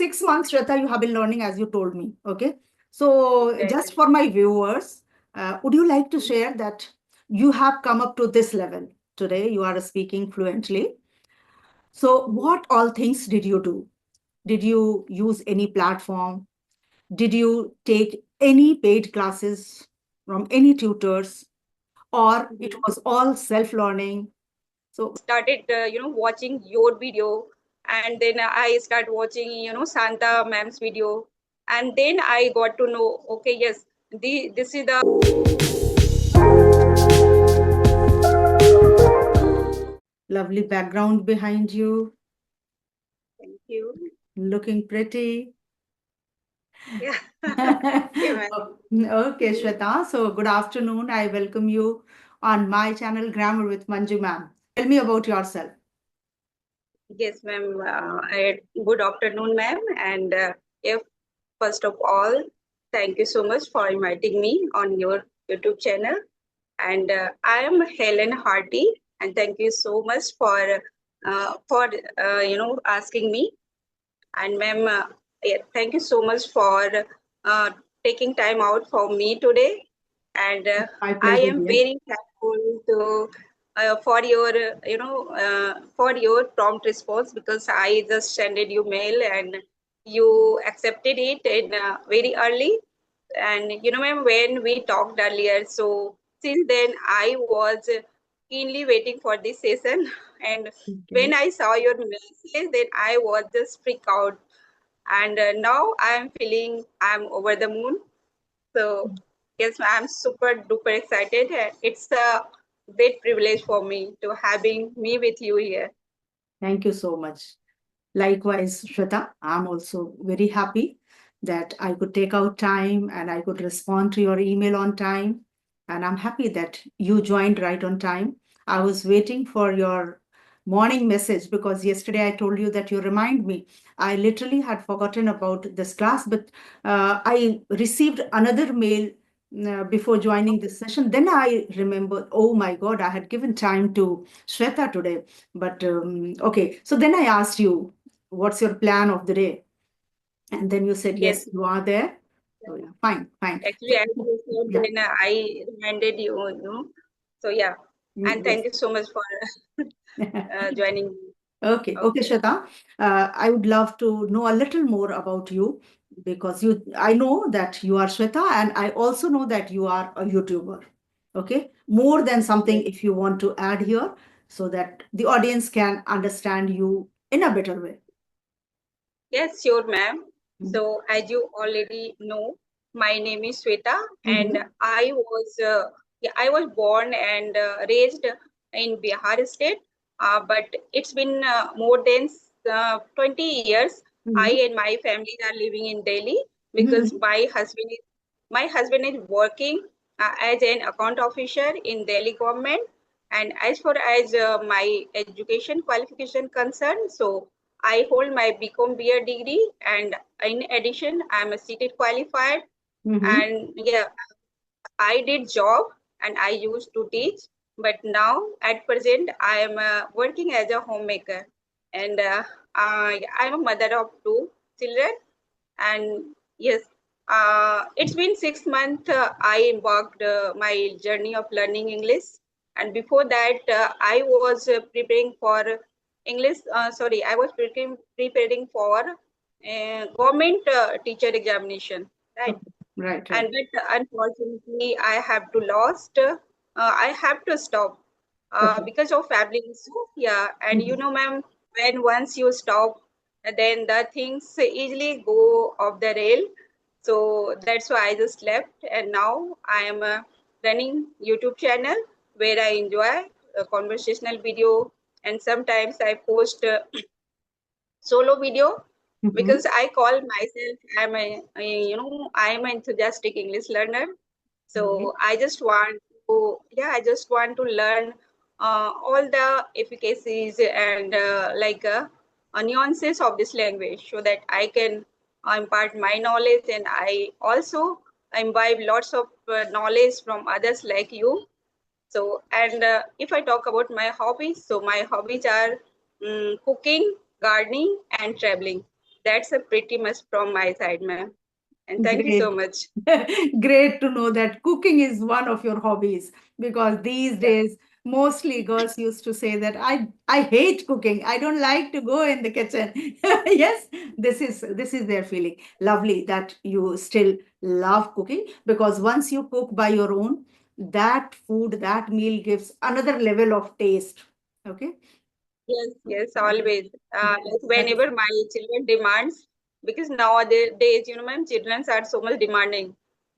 6 months, Shweta, you have been learning as you told me. Okay. So just Exactly. for my viewers, would you like to share that you have come up to this level today? You are speaking fluently. So what all things did you do? Did you use any platform? Did you take any paid classes from any tutors? Or it was all self-learning? So Started, watching your video, and then I start watching, Santa ma'am's video, and then I got to know, okay, yes, this is the lovely background behind you, thank you. looking pretty. Yeah. Okay, ma'am. Okay, Shweta. So, good afternoon. I welcome you on my channel, Grammar with Manju ma'am. Tell me about yourself. Yes, ma'am. Good afternoon, ma'am. And if first of all, thank you so much for inviting me on your YouTube channel. And I am Helen Harty, and thank you so much for asking me. And ma'am, yeah, thank you so much for uh, taking time out for me today. And My I pleasure, am dear. very thankful to for your for your prompt response, because I just sent you mail and you accepted it in very early. And ma'am, when we talked earlier, so since then I was keenly waiting for this session. And when Okay. I saw your message, then I was just freak out. And now I am feeling I'm over the moon. So yes, I'm super duper excited. It's a great privilege for me to having me with you here. Thank you so much. Likewise, Shweta, I'm also very happy that I could take out time and I could respond to your email on time. And I'm happy that you joined right on time. I was waiting for your morning message because yesterday I told you that you remind me. I literally had forgotten about this class, but I received another mail before joining this session. Then I remembered, oh my God, I had given time to Shweta today. But okay, so then I asked you, what's your plan of the day? And then you said, Yes, yes, you are there. So yeah, fine, fine. actually, So, as you said, yeah, then I reminded you, So yeah, and yes. thank you so much for joining me. Okay, okay, Okay. Shweta. I would love to know a little more about you because I know that you are Shweta, and I also know that you are a YouTuber. Okay, more than something Yes, if you want to add here so that the audience can understand you in a better way. yes, sure, ma'am. Mm-hmm. So as you already know, my name is Sweta, and Mm-hmm. I was born and raised in Bihar state. But it's been more than 20 years. I Mm-hmm. and my family are living in Delhi because Mm-hmm. my husband is working as an account officer in Delhi government. And as far as my education qualification concerned, so I hold my BCom BA degree, and in addition, I'm a CTET qualified. Mm-hmm. And yeah, I did job and I used to teach, but now at present I am working as a homemaker, and I'm a mother of two children. And yes, it's been 6 months. I embarked my journey of learning English, and before that, I was preparing for English. Sorry, I was preparing for government teacher examination, right? Okay. Right, And right. but unfortunately, I have to lost. I have to stop Okay. because of family issue. Yeah, and Mhm. ma'am, when once you stop, then the things easily go off the rail. So that's why I just left, and now I am running YouTube channel where I enjoy a conversational video, and sometimes I post solo video, Mhm. because I call myself I'm an enthusiastic English learner. Right. So I just want to learn all the efficacies and nuances of this language so that I can impart my knowledge, and I also imbibe lots of knowledge from others like you. So, and if I talk about my hobbies, so my hobbies are cooking, gardening, and traveling. that's a pretty much from my side, ma'am. And thank you so Great. much. Great to know that cooking is one of your hobbies, because these Yeah. days mostly girls used to say that I hate cooking. I don't like to go in the kitchen. Yes, this is their feeling. Lovely that you still love cooking, because once you cook by your own, that food, that meal gives another level of taste. Okay? Yes, yes, Yes. always. Yes, Like that is whenever my children demands, because nowadays, ma'am, children are so much demanding.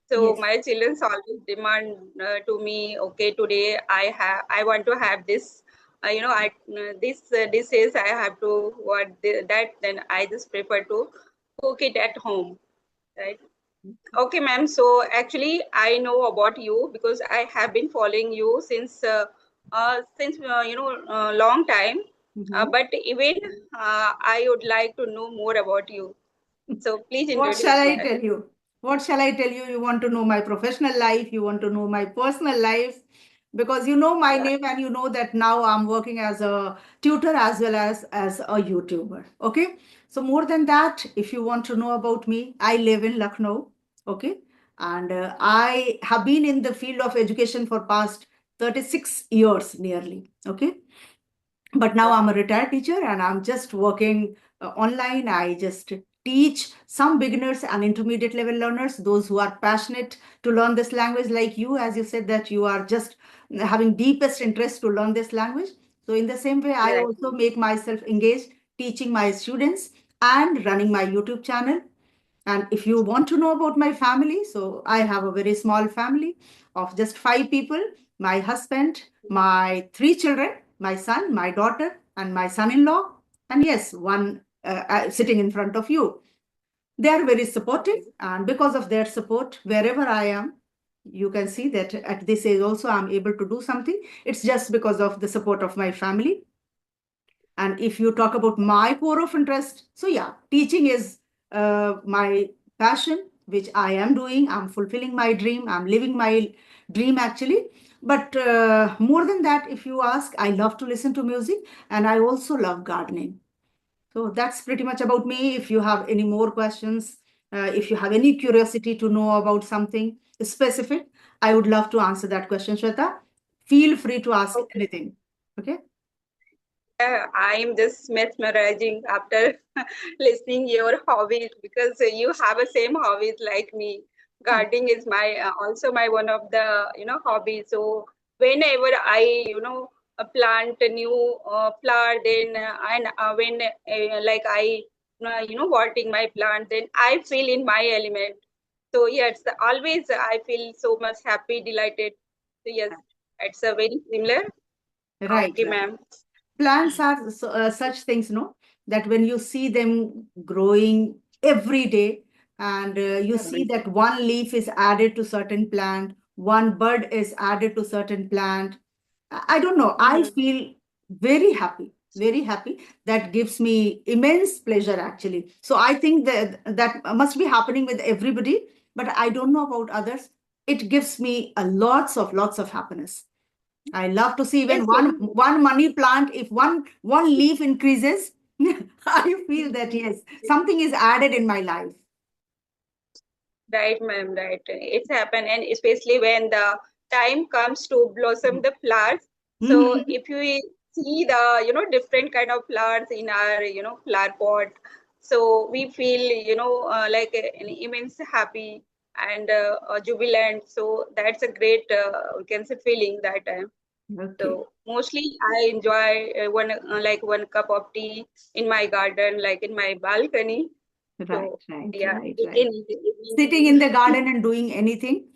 So yes. my children always demand to me, okay, today I want to have this, this dishes I have to that. Then I just prefer to cook it at home, right? Okay, ma'am. So actually, I know about you because I have been following you since long time. Mhm. But even I would like to know more about you. So please What shall introduce, I ma'am. tell you? What shall I tell you? You want to know my professional life, you want to know my personal life, because you know my Yeah, name and you know that now I'm working as a tutor as well as a YouTuber. Okay? So more than that, if you want to know about me, I live in Lucknow. Okay? And I have been in the field of education for past 36 years nearly. Okay? But now yeah, I'm a retired teacher and I'm just working online. I just teach some beginners and intermediate level learners, those who are passionate to learn this language, like you, as you said that you are just having deepest interest to learn this language. So in the same way, I right. also make myself engaged teaching my students and running my YouTube channel. And if you want to know about my family, so I have a very small family of just 5 people: my husband, my 3 children, my son, my daughter, and my son in law. And yes, one sitting in front of you. They are very supportive, Okay. and because of their support, wherever I am, you can see that at this age also I'm able to do something. It's just because of the support of my family. And if you talk about my core of interest, so yeah, teaching is my passion, which I am doing. I'm fulfilling my dream. I'm living my dream actually. But more than that, if you ask, I love to listen to music and I also love gardening. So that's pretty much about me. If you have any more questions, if you have any curiosity to know about something specific, I would love to answer that question, Shweta. Feel free to ask Okay. anything. Okay. I'm just mesmerizing after listening your hobbies because you have the same hobbies like me. Gardening is my also my one of the hobbies. So whenever I plant a new flower, then and when like I watering my plant, then I feel in my element. So yes, always I feel so much happy, delighted. So yes, it's a very similar. Right, Okay, right. ma'am. Plants are such things, that when you see them growing every day, and you see that one leaf is added to certain plant, one bud is added to certain plant. I don't know. I Mm-hmm. feel very happy, very happy. That gives me immense pleasure, actually. So I think that must be happening with everybody, but I don't know about others. It gives me a lots of happiness. I love to see even Yes, one money plant. If one leaf increases, I feel that yes, something is added in my life. right, ma'am, right. It's happened, and especially when the time comes to blossom the flowers. So Mhm. if you see the different kind of flowers in our flower pot, so we feel like an immense happy and jubilant. So that's a great we can say feeling that time. Okay. So mostly I enjoy one cup of tea in my garden, like in my balcony. Right, So right, yeah, right, right. Sitting in anything. the garden and doing anything.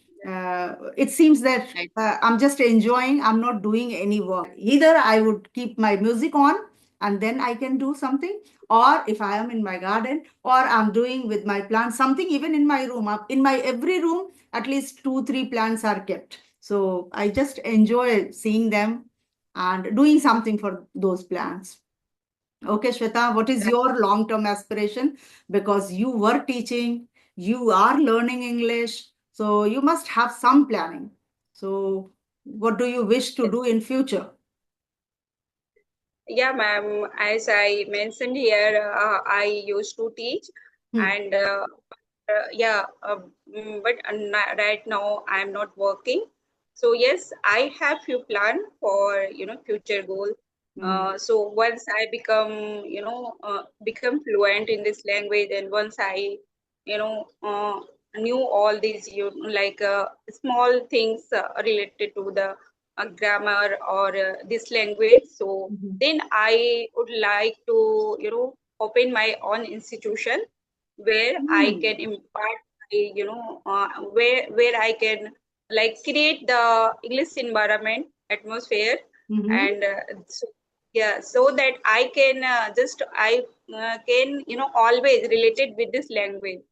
It seems that Right. I'm just enjoying, I'm not doing any work. Either I would keep my music on and then I can do something, or if I am in my garden, or I'm doing with my plants something, even in my room. In my every room, at least 2, 3 plants are kept. So I just enjoy seeing them and doing something for those plants. Okay, Shweta, what is your long-term aspiration? Because you were teaching, you are learning English, so you must have some planning. So, what do you wish to Yes. do in future? Yeah, ma'am. As I mentioned here, I used to teach, Hmm. and yeah, but right now I'm not working. So yes, I have few plan for future goal. Hmm. So once I become fluent in this language, and once I you know knew all these like small things related to the grammar or this language, so Mhm. then I would like to open my own institution where I Hmm. can impart where I can like create the English environment atmosphere, Mhm. and yeah, so that I can just I can always related with this language.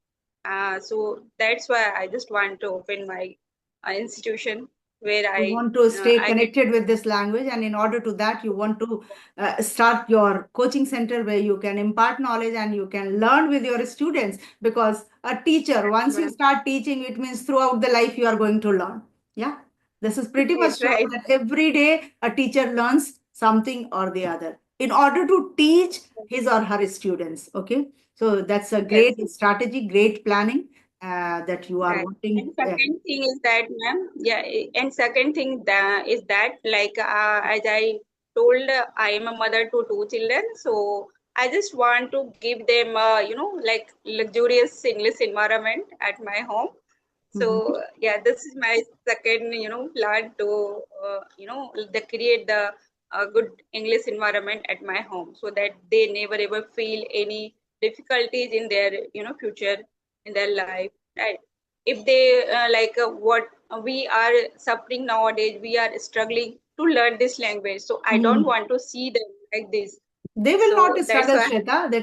So that's why I just want to open my institution where You want to stay I can. connected with this language, and in order to that, you want to start your coaching center where you can impart knowledge and you can learn with your students. Because a teacher, Yes, once you ma'am. start teaching, it means throughout the life you are going to learn. Yeah, this is pretty much Yes, sure right. that every day a teacher learns something or the other in order to teach his or her students. Okay, so that's a Yes. great strategy, great planning that you are Right. wanting. And second thing is that, ma'am, yeah, and second thing is that, like, as I told, I am a mother to two children, so I just want to give them, like luxurious English environment at my home. Mhm. So yeah, this is my second, plan to, the create the good English environment at my home, so that they never ever feel any difficulties in their, future in their life, right? If they like what we are suffering nowadays, we are struggling to learn this language. So I don't Mhm. want to see them like this. They will So not that's struggle, why, Shweta. The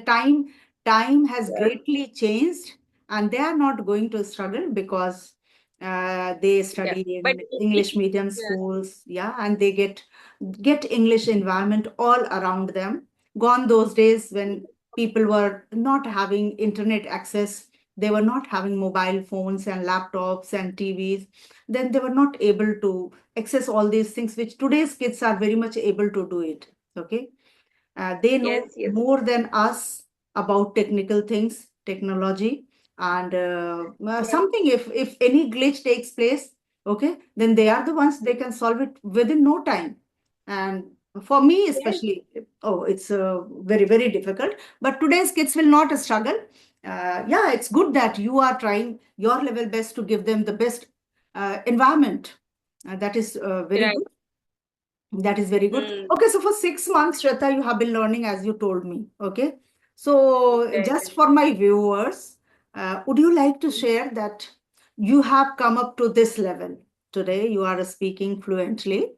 time has yeah, greatly changed, and they are not going to struggle because they yeah. study But in English medium yeah, schools, yeah, and they get English environment all around them. Gone those days when people were not having internet access, they were not having mobile phones and laptops and TVs. Then they were not able to access all these things, which today's kids are very much able to do it. Okay, they know yes, yes, more than us about technical things, technology, and yeah, something. If any glitch takes place, okay, then they are the ones they can solve it within no time. And for me, yes, especially, oh, it's very very difficult. But today's kids will not struggle. Yeah, it's good that you are trying your level best to give them the best environment. That is very right. good. That is very good. Hmm, Okay, so for 6 months, Shweta, you have been learning as you told me. Okay, so right, just right. for my viewers, would you like to share that you have come up to this level today? You are speaking fluently.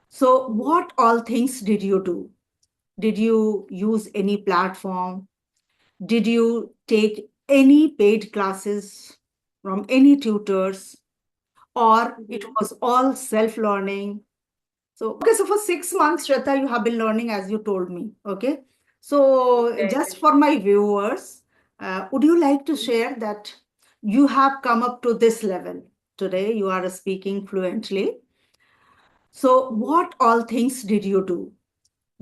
So, Mhm. what all things did you do? Did you use any platform? Did you take any paid classes from any tutors? Or it Mhm. was all self learning? So, okay, so for 6 months, Shweta, you have been learning as you told me. Okay. So, Right, just right. for my viewers, would you like to share that you have come up to this level today? You are speaking fluently. So, Mhm. what all things did you do?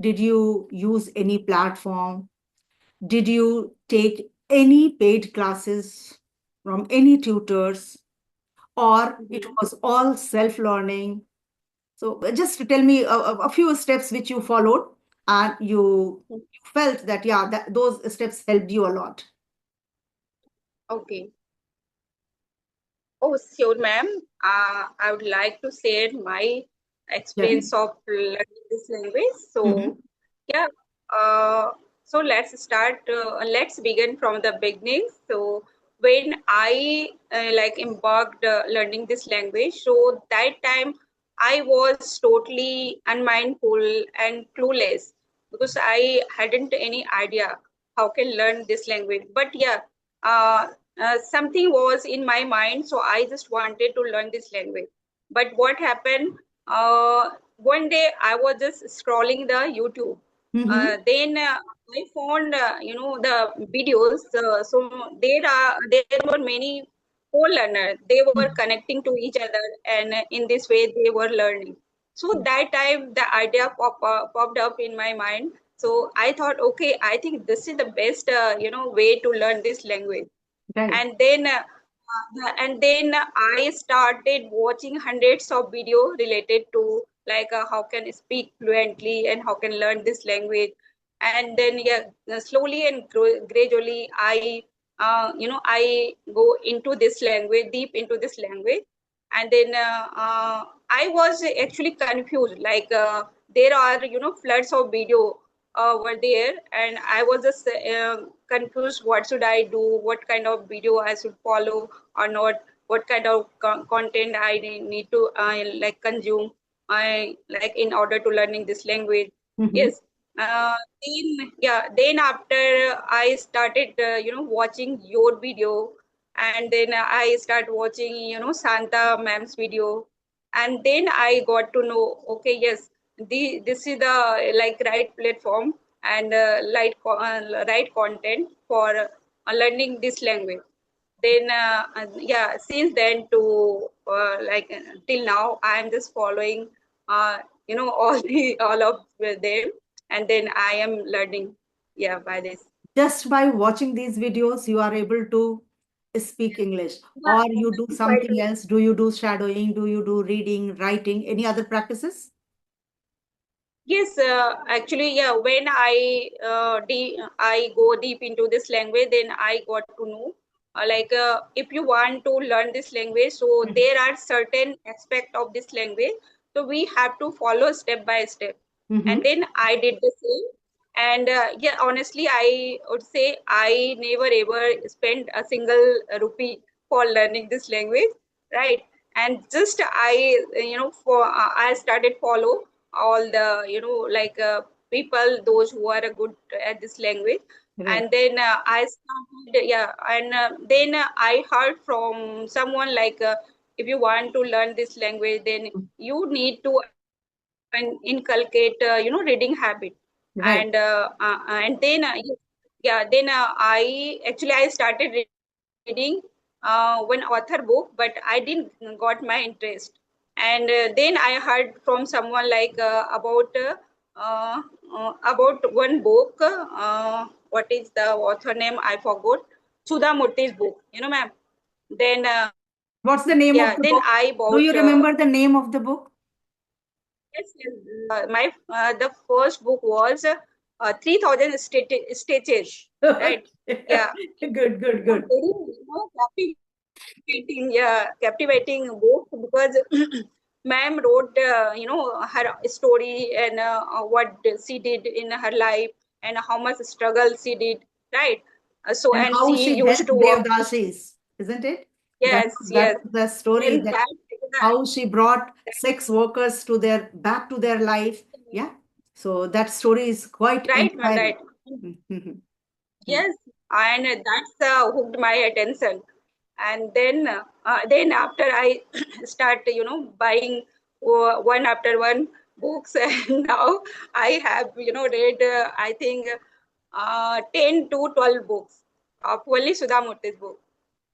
Did you use any platform? Did you take any paid classes from any tutors? Or it Mhm. was all self learning? So just tell me a few steps which you followed and you felt that, yeah, that those steps helped you a lot. Okay. Oh, sure, ma'am. I would like to share my Yeah. experience of learning this language. Mm-hmm. So, yeah. Uh, so let's start. Let's begin from the beginning. So, when I like embarked learning this language, so that time I was totally unmindful and clueless because I hadn't any idea how can learn this language. But yeah. Uh, Something was in my mind, so I just wanted to learn this language. But what happened? One day I was just scrolling the YouTube. Mm-hmm. Then I found the videos. So there were many co-learners. They were connecting to each other, and in this way they were learning. So that time the idea popped up in my mind. So I thought, okay, I think this is the best, way to learn this language. Right. And then I started watching hundreds of video related to like how can I speak fluently and how can learn this language. And then slowly and gradually I go into this language, deep into this language. And then I was actually confused, like there are floods of video were there, and I was just confused, what should I do, what kind of video I should follow or not, what kind of content I need to like consume, I like in order to learning this language. Mm-hmm. Yes. Then after I started watching your video, and then I start watching Santa ma'am's video, and then I got to know, okay, yes, this is the like right platform and right content for learning this language. Then since then to till now I am just following all of them, and then I am learning, by this. Just by watching these videos, you are able to speak English, Yeah, or you do quite. something else. Do you do shadowing? Do you do reading, writing, any other practices? Yes, actually, yeah. When I go deep into this language, then I got to know, if you want to learn this language, so there are certain aspect of this language, so we have to follow step by step. Mm-hmm. And then I did the same. And honestly, I would say I never ever spent a single rupee for learning this language, right? And just I started follow all the people, those who are good at this language. Right. And then I started, and then I heard from someone, like if you want to learn this language, then you need to inculcate reading habit. Right. And then I started reading one author book, but I didn't got my interest. And then I heard from someone like about one book. What is the author name? I forgot. Sudha Murthy's book, ma'am. Then What's the name of the then book? I Do bought. you remember the name of the book? Yes, yes. My the first book was 3,000 stitches, right? Yeah, Good, good, a good. very captivating book, because ma'am wrote her story, and what she did in her life, and how much struggle she did, right? And And how she she used helped to work. Devdasis, isn't it? That Yes, that yes. was the story, Then that that, how she brought sex workers to their back to their life. Yeah. So that story is quite right, ma'am, inspiring. right. Mhm. Yes, and that's hooked my attention. And then after I start, buying one after one books, and now I have, read, I think, 10 to 12 books of only Sudha Murthy's book,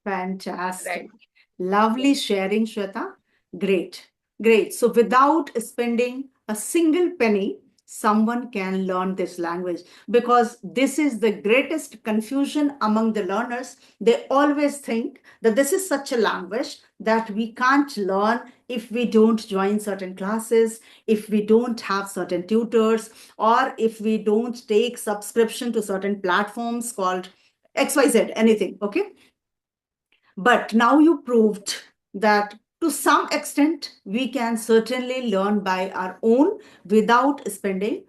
Fantastic. right? Lovely sharing, Shweta. Great. Great. So without spending a single penny, someone can learn this language, because this is the greatest confusion among the learners. They always think that this is such a language that we can't learn if we don't join certain classes, if we don't have certain tutors, or if we don't take subscription to certain platforms called XYZ, anything. Okay. But now you proved that to some extent we can certainly learn by our own without spending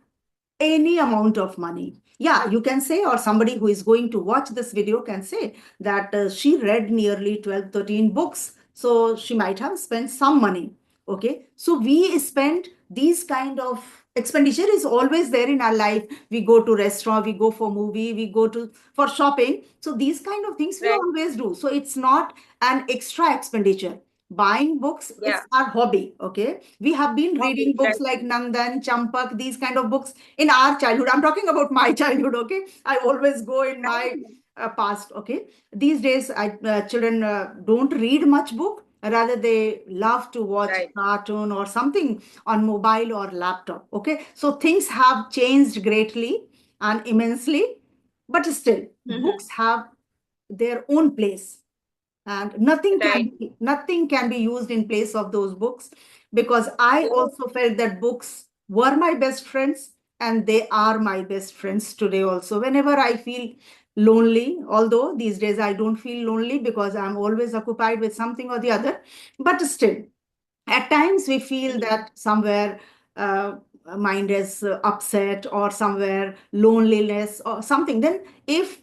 any amount of money. Yeah, you can say, or somebody who is going to watch this video can say that she read nearly 12, 13 books. So she might have spent some money. Okay. So we spend these kind of expenditure is always there in our life. We go to restaurant, we go for movie, we go to for shopping. So these kind of things we Right. always do. So it's not an extra expenditure. Buying books, Yeah. it's our hobby. Okay. We have been Hobbies, reading books right. like Nandan, Champak, these kind of books in our childhood. I'm talking about my childhood. Okay. I always go in my Right. past. Okay. These days, children don't read much book. rather they love to watch right. cartoon or something on mobile or laptop. Okay, so things have changed greatly and immensely, but still Mhm. books have their own place, and Right. nothing can be used in place of those books, because I Yes. also felt that books were my best friends, and they are my best friends today also. Whenever I feel lonely, although these days I don't feel lonely because I'm always occupied with something or the other, but still at times we feel Mhm. that somewhere uh, mind is upset, or somewhere loneliness or something, then if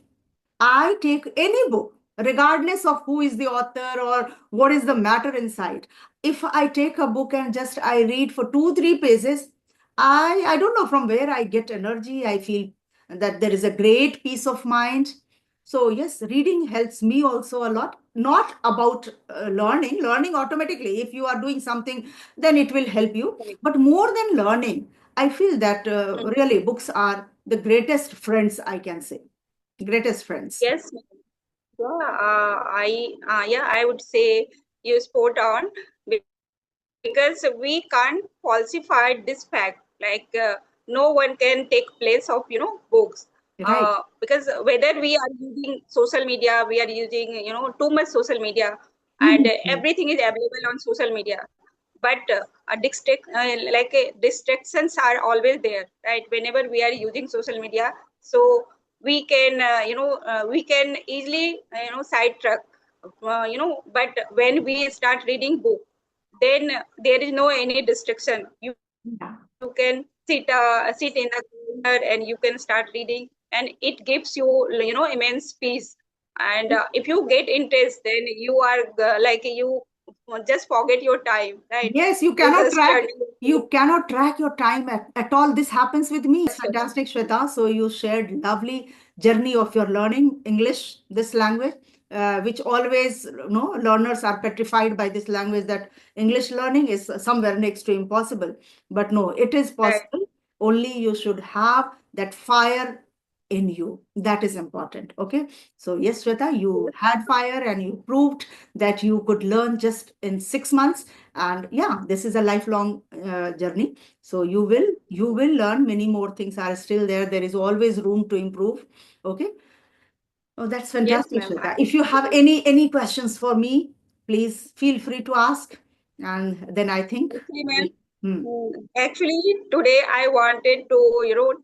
I take any book, regardless of who is the author or what is the matter inside. If I take a book and just I read for 2, 3 pages, I don't know from where I get energy. I feel that there is a great peace of mind. So yes, reading helps me also a lot. Not about learning automatically. If you are doing something, then it will help you. Correct. But more than learning, I feel that Mhm. really books are the greatest friends, I can say. Greatest friends. Yes, ma'am. I would say you spot on, because we can't falsify this fact. Like no one can take place of books. Right. Because whether we are using social media, we are using too much social media, and Mhm. everything is available on social media. But distractions are always there, right? Whenever we are using social media, so we can easily sidetrack. But when we start reading book, then there is no any distraction. You can Yeah. sit in the corner and you can start reading, and it gives you immense peace. And if you get interest, then you are like you just forget your time, right? Yes, you You cannot just track. study. You cannot track your time at all. This happens with me. It's Yes, Shweta. fantastic, Shweta. So you shared lovely journey of your learning English, this language, which always, learners are petrified by this language, that English learning is somewhere next to impossible. But no, it is Right. possible. Only you should have that fire in you. That is important. Okay. So yes, Shweta, you Yes. had fire and you proved that you could learn just in 6 months. And yeah, this is a lifelong journey. So you will learn. Many more things are still there. There is always room to improve. Okay. Oh, that's Yes, fantastic, ma'am. Shweta. If you have any questions for me, please feel free to ask, and then I think Actually, we ma'am, will. Hmm. actually today I wanted to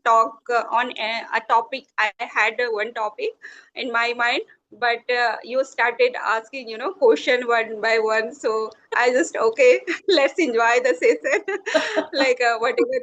talk on a topic. I had one topic in my mind, but you started asking question one by one. So I just, okay, let's enjoy the session, like whatever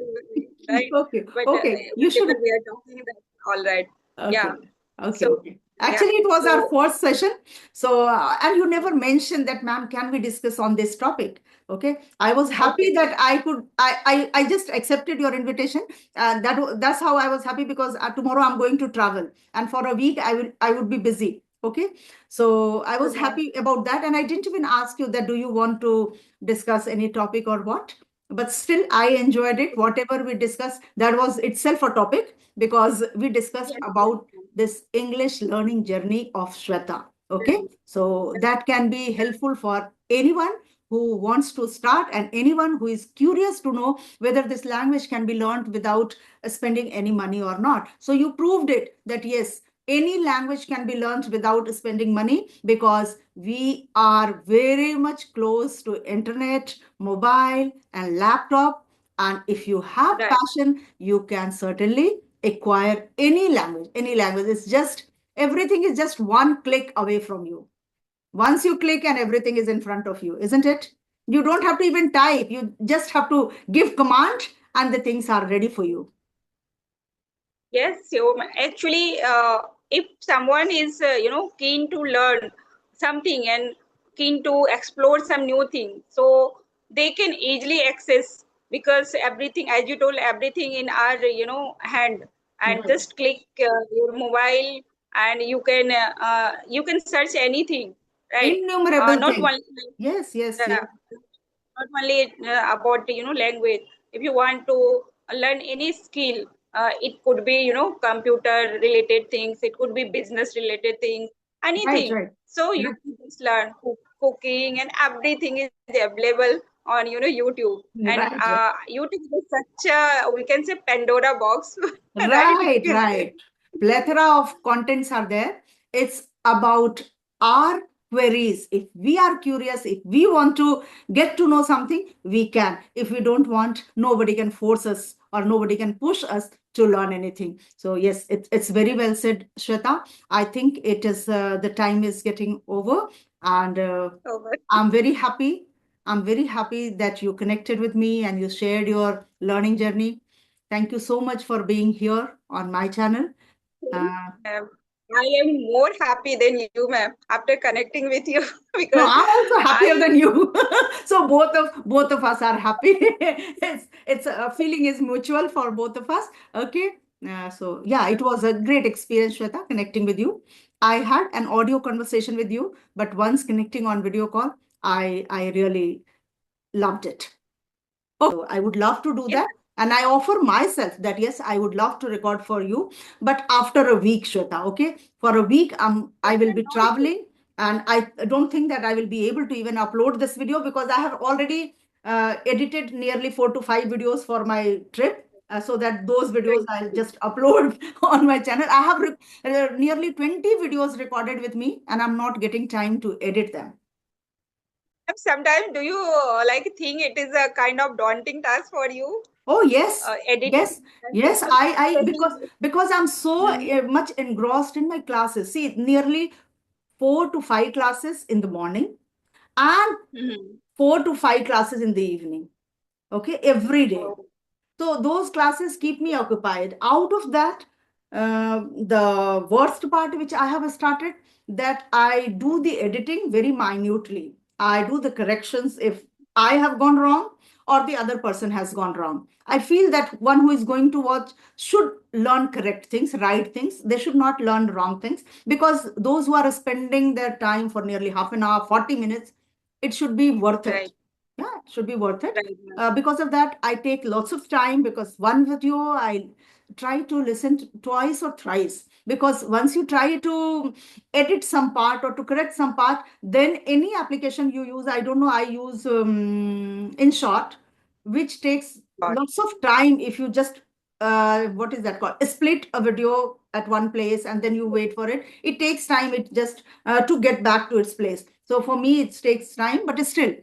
right. Okay, But okay. You whatever should. we are talking, that's all right. Yeah. Okay. Okay. So Okay. yeah. Actually, it was our So first session. So, and you never mentioned that, ma'am, can we discuss on this topic? Okay. I was happy okay. that I could, I just accepted your invitation. And that's how I was happy, because tomorrow I'm going to travel. And for a week, I would be busy. Okay. So I was Mhm. happy about that. And I didn't even ask you that, do you want to discuss any topic or what? But still, I enjoyed it. Whatever we discussed, that was itself a topic, because we discussed Yes. Yes. about this English learning journey of Shweta. Okay, so that can be helpful for anyone who wants to start, and anyone who is curious to know whether this language can be learned without spending any money or not. So you proved it that yes, any language can be learned without spending money, because we are very much close to internet, mobile, and laptop. And if you have Right. passion, you can certainly acquire any language. Any language. It's just everything is just one click away from you. Once you click and everything is in front of you, isn't it? You don't have to even type. You just have to give command and the things are ready for you. Yes, so actually, if someone is keen to learn something and keen to explore some new thing, so they can easily access, because everything, as you told, everything in our hand, and Right. just click your mobile, and you can search anything, right? Innumerable Not things. only Yes, yes, yes. not only about language. If you want to learn any skill, it could be computer related things, it could be business related things, Right, anything. right. So you Right, can just learn cooking, and everything is available on YouTube. And right, YouTube is such a, we can say, Pandora box, right? We right, can say. right. Plethora of contents are there. It's about our queries. If we are curious, if we want to get to know something, we can. If we don't want, nobody can force us or nobody can push us to learn anything. So yes, it's very well said, Shweta. I think it is the time is getting over, and Over. I'm very happy. I'm very happy that you connected with me and you shared your learning journey. Thank you so much for being here on my channel. Uh, Um, I am more happy than you, ma'am, after connecting with you no, because I'm also happier I than you. So both of us are happy. It's a feeling is mutual for both of us. Okay. So yeah, it was a great experience, Shweta, connecting with you. I had an audio conversation with you, but once connecting on video call, I really loved it. So I would love to do yeah, that. And I offer myself that yes, I would love to record for you, but after a week, Shweta, okay? For a week, I will be traveling, and I don't think that I will be able to even upload this video because I have already edited nearly 4 to 5 videos for my trip. So that those videos I'll just upload on my channel. I have nearly 20 videos recorded with me, and I'm not getting time to edit them. sometimes do you like think it is a kind of daunting task for you, Oh yes, editing yes, and yes. I especially. because I'm so Mhm, much engrossed in my classes. See, nearly 4 to 5 classes in the morning and mhm. 4 to 5 classes in the evening. Okay, every day. Oh, So those classes keep me occupied. Out of that, the worst part which I have started, that I do the editing very minutely. I do the corrections if I have gone wrong or the other person has gone wrong. I feel that one who is going to watch should learn correct things, right things. They should not learn wrong things, because those who are spending their time for nearly half an hour, 40 minutes, it should be worth it. right, Yeah, it should be worth it. right, ma'am. Because of that, I take lots of time, because one video I try to listen to twice or thrice, because once you try to edit some part or to correct some part, then any application you use, I don't know, I use in short, which takes God. lots of time. If you just what is that called, split a video at one place and then you wait for it, it takes time, it just to get back to its place. So for me it takes time, but still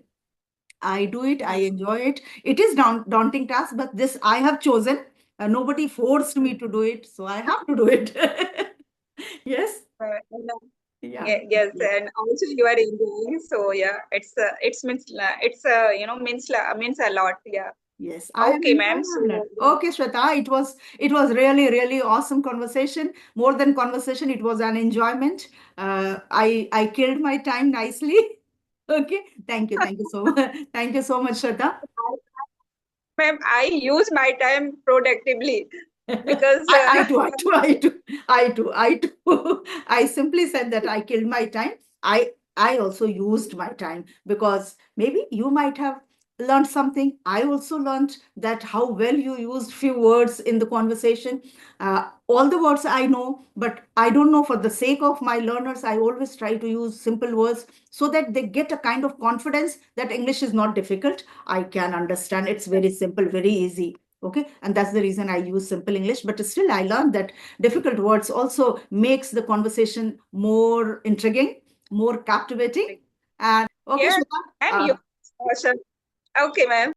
I do it. I Mhm. enjoy it. It is daunting task, but this I have chosen. Nobody forced me to do it, so I have to do it. Yes. And, Yeah. yes, Yeah. and also you are enjoying, so yeah, it's means it's means a lot, yeah. Yes, I am Okay, enjoying ma'am. my blood. So Okay, Shweta, it was really awesome conversation. More than conversation, it was an enjoyment. I killed my time nicely. Okay, thank you so much, thank you so much, Shweta. ma'am, I use my time productively because I do, I do, I do, I do, I do. I simply said that I killed my time. I also used my time, because maybe you might have learned something. I also learned that how well you used few words in the conversation. All the words I know, but I don't know, for the sake of my learners, I always try to use simple words so that they get a kind of confidence that English is not difficult. I can understand. It's very simple, very easy. Okay, and that's the reason I use simple English. But still I learned that difficult words also makes the conversation more intriguing, more captivating. And okay, yeah, Shweta, and you awesome. Okay, ma'am.